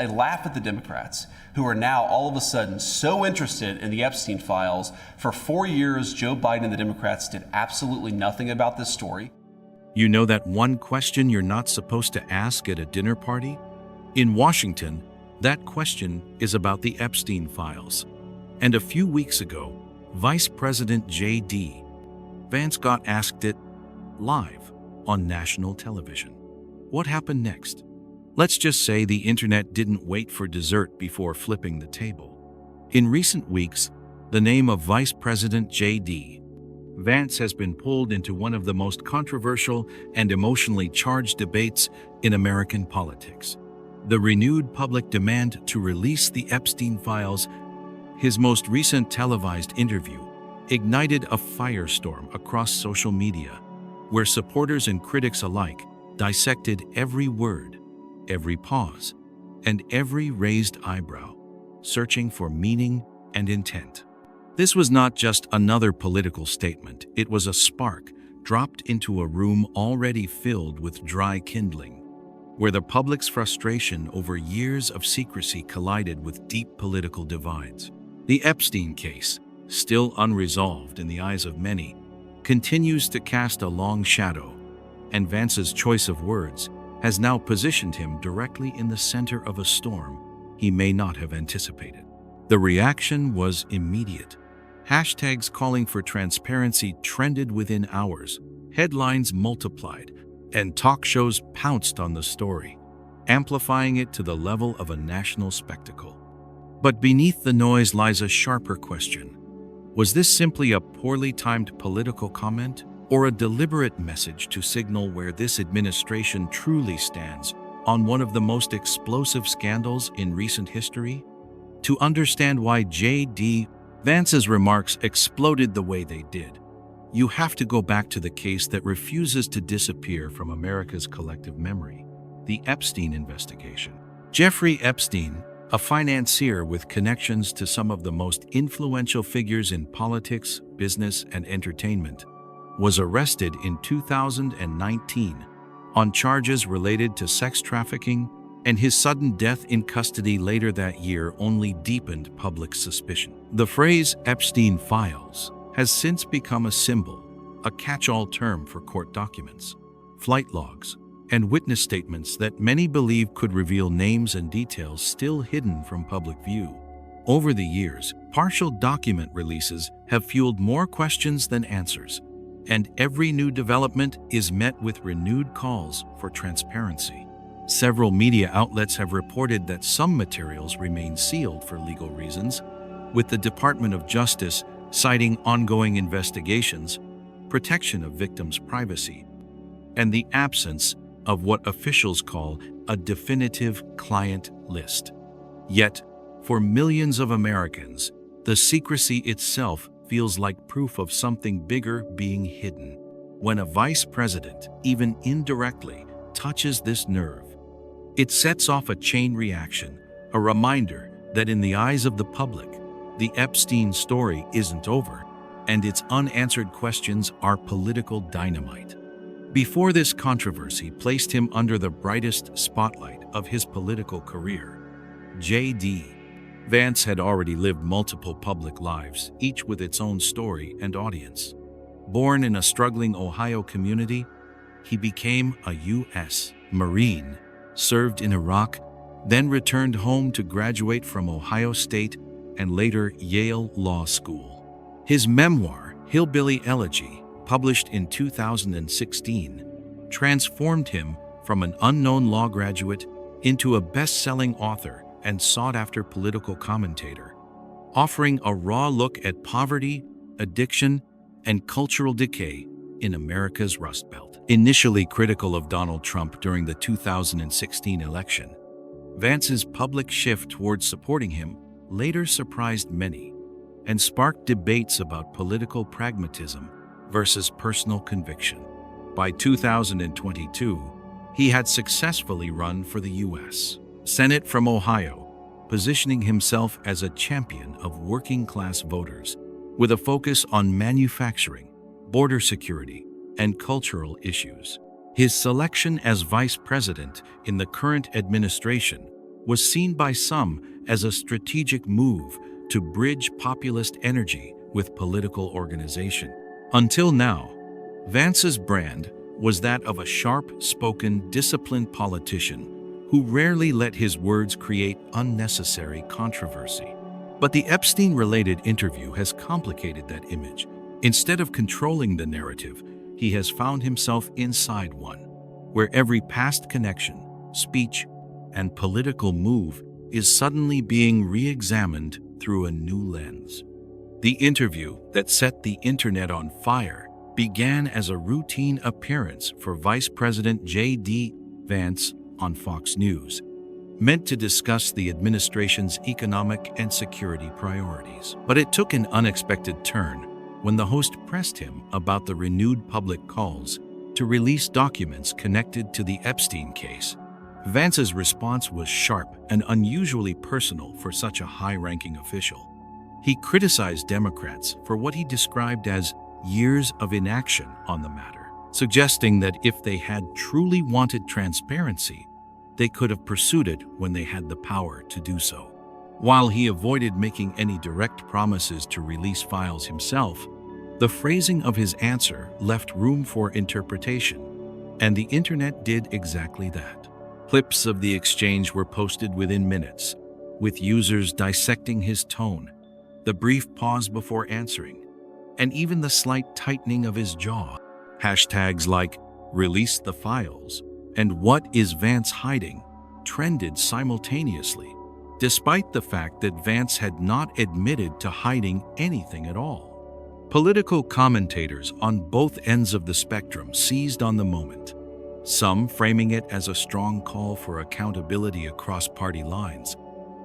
I laugh at the Democrats who are now all of a sudden so interested in the Epstein files. For 4 years, Joe Biden and the Democrats did absolutely nothing about this story. You know that one question you're not supposed to ask at a dinner party? In Washington, that question is about the Epstein files. And a few weeks ago, Vice President J.D. Vance got asked it live on national television. What happened next? Let's just say the internet didn't wait for dessert before flipping the table. In recent weeks, the name of Vice President J.D. Vance has been pulled into one of the most controversial and emotionally charged debates in American politics. The renewed public demand to release the Epstein files. His most recent televised interview ignited a firestorm across social media, where supporters and critics alike dissected every word, every pause, and every raised eyebrow, searching for meaning and intent. This was not just another political statement, it was a spark dropped into a room already filled with dry kindling, where the public's frustration over years of secrecy collided with deep political divides. The Epstein case, still unresolved in the eyes of many, continues to cast a long shadow, and Vance's choice of words has now positioned him directly in the center of a storm he may not have anticipated. The reaction was immediate. Hashtags calling for transparency trended within hours, headlines multiplied, and talk shows pounced on the story, amplifying it to the level of a national spectacle. But beneath the noise lies a sharper question. Was this simply a poorly timed political comment, or a deliberate message to signal where this administration truly stands on one of the most explosive scandals in recent history? To understand why J.D. Vance's remarks exploded the way they did, you have to go back to the case that refuses to disappear from America's collective memory, the Epstein investigation. Jeffrey Epstein, a financier with connections to some of the most influential figures in politics, business, and entertainment, was arrested in 2019 on charges related to sex trafficking, and his sudden death in custody later that year only deepened public suspicion. The phrase Epstein files has since become a symbol, a catch-all term for court documents, flight logs, and witness statements that many believe could reveal names and details still hidden from public view. Over the years, partial document releases have fueled more questions than answers, and every new development is met with renewed calls for transparency. Several media outlets have reported that some materials remain sealed for legal reasons, with the Department of Justice citing ongoing investigations, protection of victims' privacy, and the absence of what officials call a definitive client list. Yet, for millions of Americans, the secrecy itself feels like proof of something bigger being hidden. When a vice president, even indirectly, touches this nerve, it sets off a chain reaction, a reminder that in the eyes of the public, the Epstein story isn't over, and its unanswered questions are political dynamite. Before this controversy placed him under the brightest spotlight of his political career, J.D. Vance had already lived multiple public lives, each with its own story and audience. Born in a struggling Ohio community, he became a U.S. Marine, served in Iraq, then returned home to graduate from Ohio State and later Yale Law School. His memoir, Hillbilly Elegy, published in 2016, transformed him from an unknown law graduate into a best-selling author and sought-after political commentator, offering a raw look at poverty, addiction, and cultural decay in America's Rust Belt. Initially critical of Donald Trump during the 2016 election, Vance's public shift towards supporting him later surprised many and sparked debates about political pragmatism versus personal conviction. By 2022, he had successfully run for the U.S. Senate from Ohio, positioning himself as a champion of working-class voters with a focus on manufacturing, border security, and cultural issues. His selection as vice president in the current administration was seen by some as a strategic move to bridge populist energy with political organization. Until now, Vance's brand was that of a sharp-spoken, disciplined politician who rarely let his words create unnecessary controversy. But the Epstein-related interview has complicated that image. Instead of controlling the narrative, he has found himself inside one, where every past connection, speech, and political move is suddenly being re-examined through a new lens. The interview that set the internet on fire began as a routine appearance for Vice President J.D. Vance on Fox News, meant to discuss the administration's economic and security priorities. But it took an unexpected turn when the host pressed him about the renewed public calls to release documents connected to the Epstein case. Vance's response was sharp and unusually personal for such a high-ranking official. He criticized Democrats for what he described as years of inaction on the matter, suggesting that if they had truly wanted transparency, they could have pursued it when they had the power to do so. While he avoided making any direct promises to release files himself, the phrasing of his answer left room for interpretation, and the internet did exactly that. Clips of the exchange were posted within minutes, with users dissecting his tone, the brief pause before answering, and even the slight tightening of his jaw. Hashtags like "release the files" and "what is Vance hiding" trended simultaneously, despite the fact that Vance had not admitted to hiding anything at all. Political commentators on both ends of the spectrum seized on the moment, some framing it as a strong call for accountability across party lines,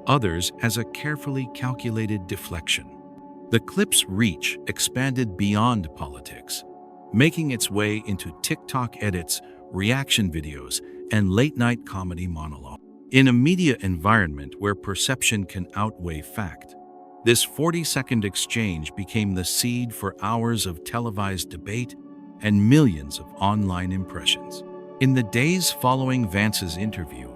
others as a carefully calculated deflection. The clip's reach expanded beyond politics, making its way into TikTok edits, reaction videos, and late-night comedy monologues. In a media environment where perception can outweigh fact, this 40-second exchange became the seed for hours of televised debate and millions of online impressions. In the days following Vance's interview,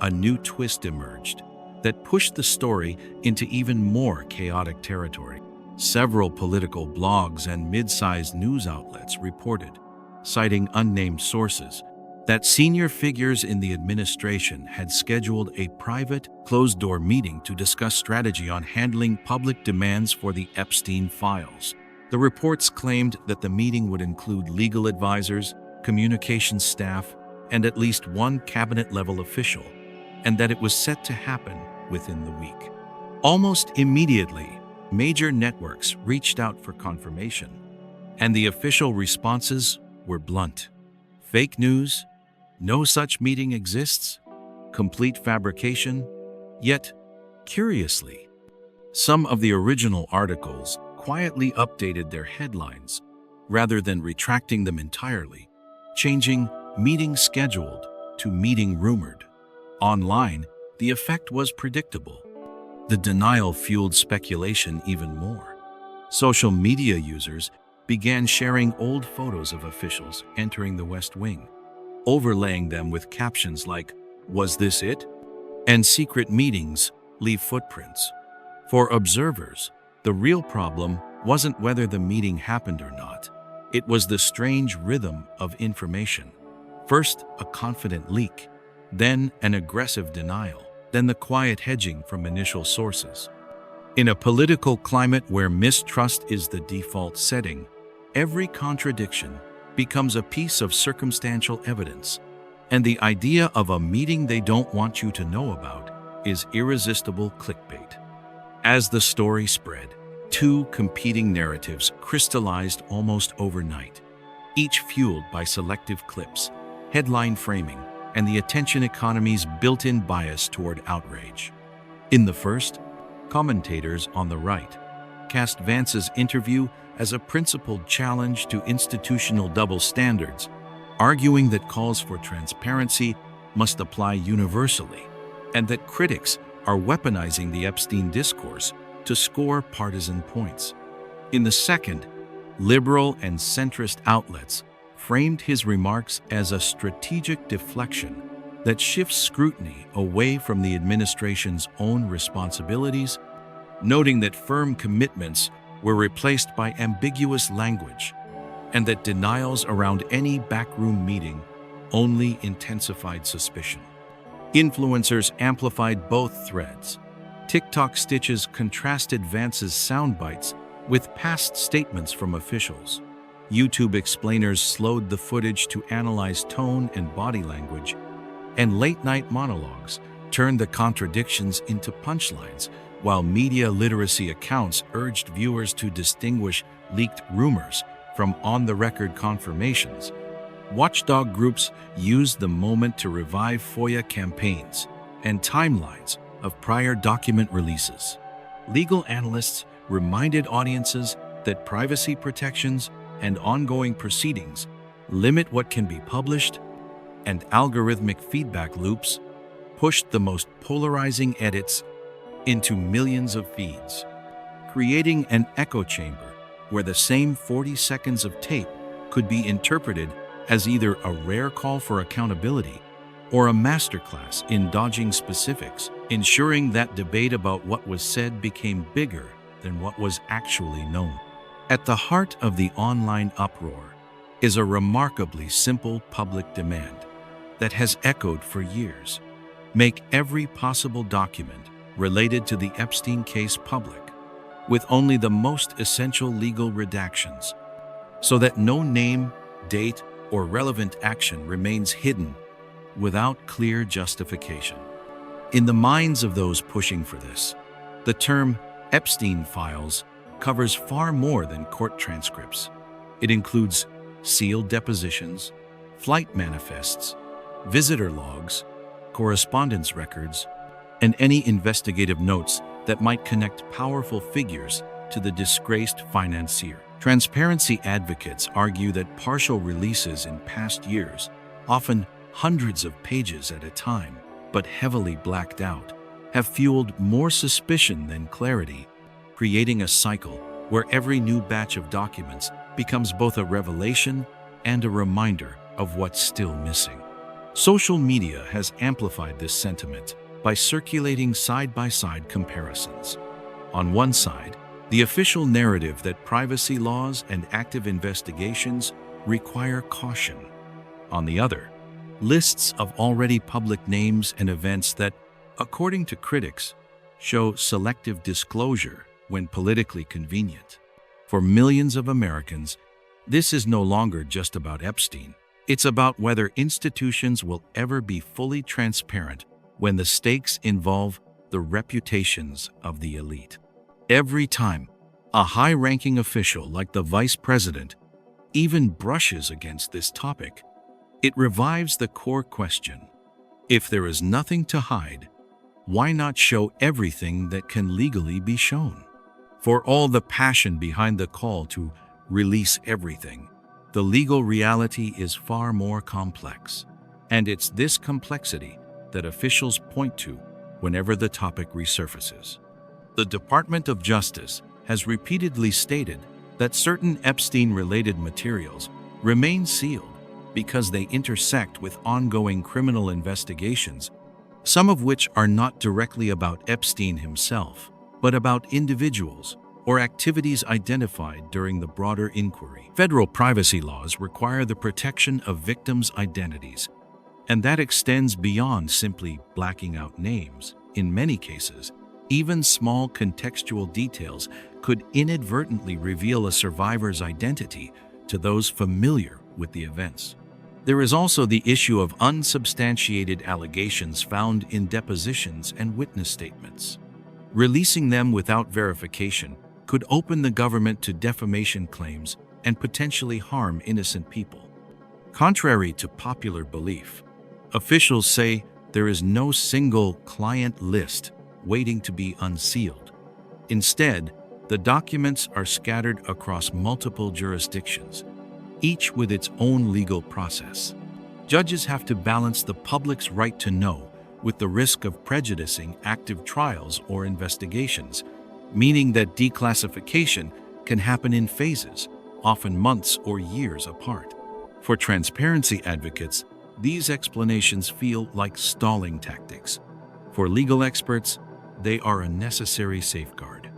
a new twist emerged that pushed the story into even more chaotic territory. Several political blogs and mid-sized news outlets reported, citing unnamed sources, that senior figures in the administration had scheduled a private, closed-door meeting to discuss strategy on handling public demands for the Epstein files. The reports claimed that the meeting would include legal advisors, communications staff, and at least one cabinet-level official, and that it was set to happen within the week. Almost immediately, major networks reached out for confirmation, and the official responses were blunt. Fake news, no such meeting exists, complete fabrication. Yet, curiously, some of the original articles quietly updated their headlines rather than retracting them entirely, changing "meeting scheduled" to "meeting rumored." Online, the effect was predictable. The denial fueled speculation even more. Social media users began sharing old photos of officials entering the West Wing, overlaying them with captions like, "Was this it?" and "Secret meetings leave footprints." For observers, the real problem wasn't whether the meeting happened or not. It was the strange rhythm of information. First, a confident leak, then an aggressive denial, then the quiet hedging from initial sources. In a political climate where mistrust is the default setting, every contradiction becomes a piece of circumstantial evidence, and the idea of a meeting they don't want you to know about is irresistible clickbait. As the story spread, two competing narratives crystallized almost overnight, each fueled by selective clips, headline framing, and the attention economy's built-in bias toward outrage. In the first, commentators on the right cast Vance's interview as a principled challenge to institutional double standards, arguing that calls for transparency must apply universally, and that critics are weaponizing the Epstein discourse to score partisan points. In the second, liberal and centrist outlets framed his remarks as a strategic deflection that shifts scrutiny away from the administration's own responsibilities, noting that firm commitments were replaced by ambiguous language, and that denials around any backroom meeting only intensified suspicion. Influencers amplified both threads. TikTok stitches contrasted Vance's soundbites with past statements from officials. YouTube explainers slowed the footage to analyze tone and body language, and late-night monologues turned the contradictions into punchlines, while media literacy accounts urged viewers to distinguish leaked rumors from on-the-record confirmations. Watchdog groups used the moment to revive FOIA campaigns and timelines of prior document releases. Legal analysts reminded audiences that privacy protections and ongoing proceedings limit what can be published, and algorithmic feedback loops pushed the most polarizing edits into millions of feeds, creating an echo chamber where the same 40 seconds of tape could be interpreted as either a rare call for accountability or a masterclass in dodging specifics, ensuring that debate about what was said became bigger than what was actually known. At the heart of the online uproar is a remarkably simple public demand that has echoed for years. Make every possible document related to the Epstein case public, with only the most essential legal redactions, so that no name, date, or relevant action remains hidden without clear justification. In the minds of those pushing for this, the term Epstein files covers far more than court transcripts. It includes sealed depositions, flight manifests, visitor logs, correspondence records, and any investigative notes that might connect powerful figures to the disgraced financier. Transparency advocates argue that partial releases in past years, often hundreds of pages at a time, but heavily blacked out, have fueled more suspicion than clarity, creating a cycle where every new batch of documents becomes both a revelation and a reminder of what's still missing. Social media has amplified this sentiment by circulating side-by-side comparisons. On one side, the official narrative that privacy laws and active investigations require caution. On the other, lists of already public names and events that, according to critics, show selective disclosure when politically convenient. For millions of Americans, this is no longer just about Epstein. It's about whether institutions will ever be fully transparent when the stakes involve the reputations of the elite. Every time a high-ranking official like the vice president even brushes against this topic, it revives the core question: if there is nothing to hide, why not show everything that can legally be shown? For all the passion behind the call to release everything, the legal reality is far more complex. And it's this complexity that officials point to whenever the topic resurfaces. The Department of Justice has repeatedly stated that certain Epstein-related materials remain sealed because they intersect with ongoing criminal investigations, some of which are not directly about Epstein himself, but about individuals or activities identified during the broader inquiry. Federal privacy laws require the protection of victims' identities, and that extends beyond simply blacking out names. In many cases, even small contextual details could inadvertently reveal a survivor's identity to those familiar with the events. There is also the issue of unsubstantiated allegations found in depositions and witness statements. Releasing them without verification could open the government to defamation claims and potentially harm innocent people. Contrary to popular belief, officials say there is no single client list waiting to be unsealed. Instead, the documents are scattered across multiple jurisdictions, each with its own legal process. Judges have to balance the public's right to know with the risk of prejudicing active trials or investigations, meaning that declassification can happen in phases, often months or years apart. For transparency advocates, these explanations feel like stalling tactics. For legal experts, they are a necessary safeguard.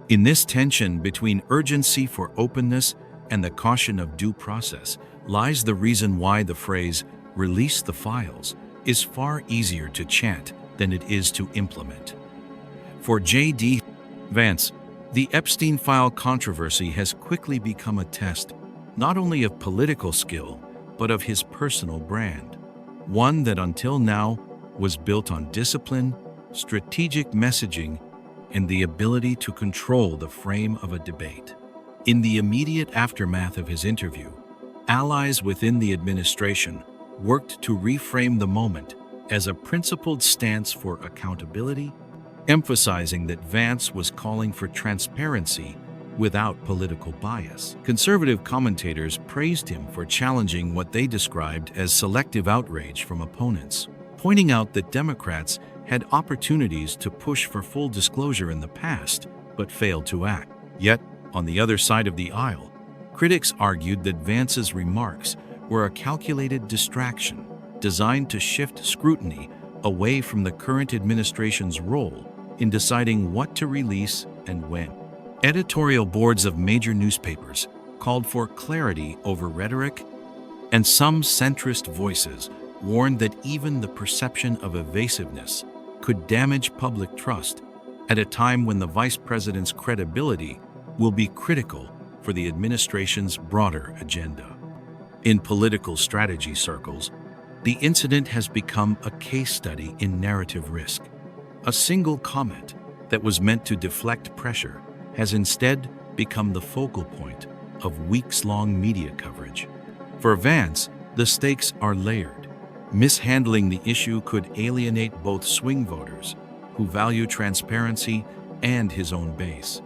In this tension between urgency for openness and the caution of due process lies the reason why the phrase, "release the files," is far easier to chant than it is to implement. For J.D. Vance, the Epstein file controversy has quickly become a test not only of political skill, but of his personal brand, one that until now was built on discipline, strategic messaging, and the ability to control the frame of a debate. In the immediate aftermath of his interview, allies within the administration worked to reframe the moment as a principled stance for accountability, emphasizing that Vance was calling for transparency without political bias. Conservative commentators praised him for challenging what they described as selective outrage from opponents, pointing out that Democrats had opportunities to push for full disclosure in the past, but failed to act. Yet, on the other side of the aisle, critics argued that Vance's remarks were a calculated distraction designed to shift scrutiny away from the current administration's role in deciding what to release and when. Editorial boards of major newspapers called for clarity over rhetoric, and some centrist voices warned that even the perception of evasiveness could damage public trust at a time when the vice president's credibility will be critical for the administration's broader agenda. In political strategy circles, the incident has become a case study in narrative risk. A single comment that was meant to deflect pressure has instead become the focal point of weeks-long media coverage. For Vance, the stakes are layered. Mishandling the issue could alienate both swing voters, who value transparency, and his own base,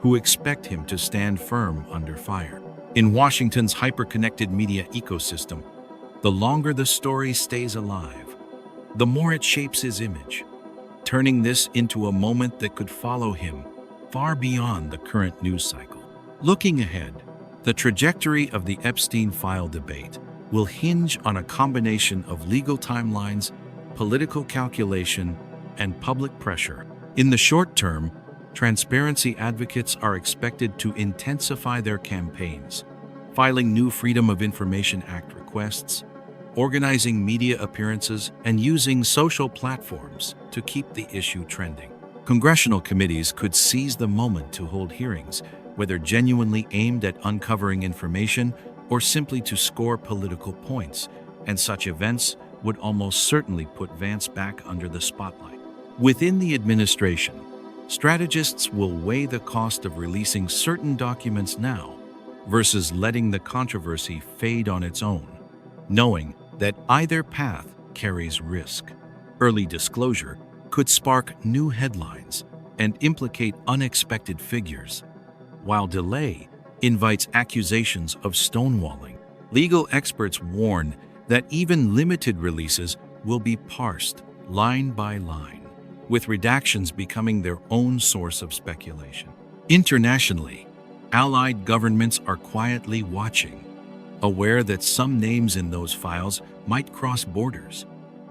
who expect him to stand firm under fire. In Washington's hyper-connected media ecosystem, the longer the story stays alive, the more it shapes his image, turning this into a moment that could follow him far beyond the current news cycle. Looking ahead, the trajectory of the Epstein file debate will hinge on a combination of legal timelines, political calculation, and public pressure. In the short term, transparency advocates are expected to intensify their campaigns, filing new Freedom of Information Act requests, organizing media appearances, and using social platforms to keep the issue trending. Congressional committees could seize the moment to hold hearings, whether genuinely aimed at uncovering information or simply to score political points, and such events would almost certainly put Vance back under the spotlight. Within the administration, strategists will weigh the cost of releasing certain documents now versus letting the controversy fade on its own, knowing that either path carries risk. Early disclosure could spark new headlines and implicate unexpected figures, while delay invites accusations of stonewalling. Legal experts warn that even limited releases will be parsed line by line, with redactions becoming their own source of speculation. Internationally, allied governments are quietly watching, aware that some names in those files might cross borders,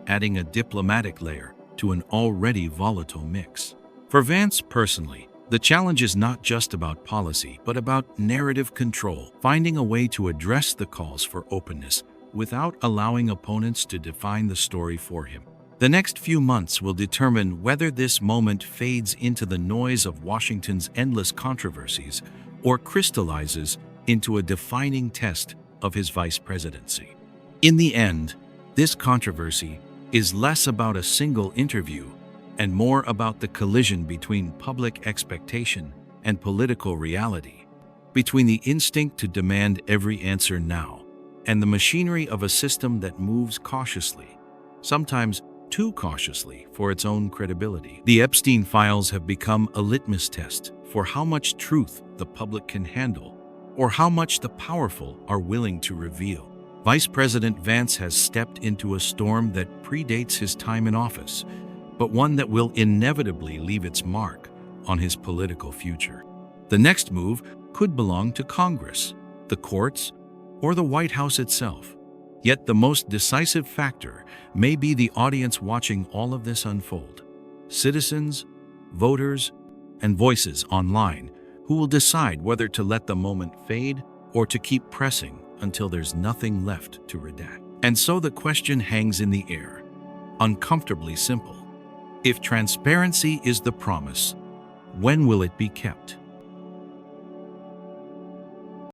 adding a diplomatic layer to an already volatile mix. For Vance personally, the challenge is not just about policy, but about narrative control, finding a way to address the calls for openness without allowing opponents to define the story for him. The next few months will determine whether this moment fades into the noise of Washington's endless controversies or crystallizes into a defining test of his vice presidency. In the end, this controversy is less about a single interview and more about the collision between public expectation and political reality, between the instinct to demand every answer now and the machinery of a system that moves cautiously, sometimes too cautiously for its own credibility. The Epstein files have become a litmus test for how much truth the public can handle or how much the powerful are willing to reveal. Vice President Vance has stepped into a storm that predates his time in office, but one that will inevitably leave its mark on his political future. The next move could belong to Congress, the courts, or the White House itself. Yet the most decisive factor may be the audience watching all of this unfold. Citizens, voters, and voices online who will decide whether to let the moment fade or to keep pressing until there's nothing left to redact. And so the question hangs in the air, uncomfortably simple. If transparency is the promise, when will it be kept?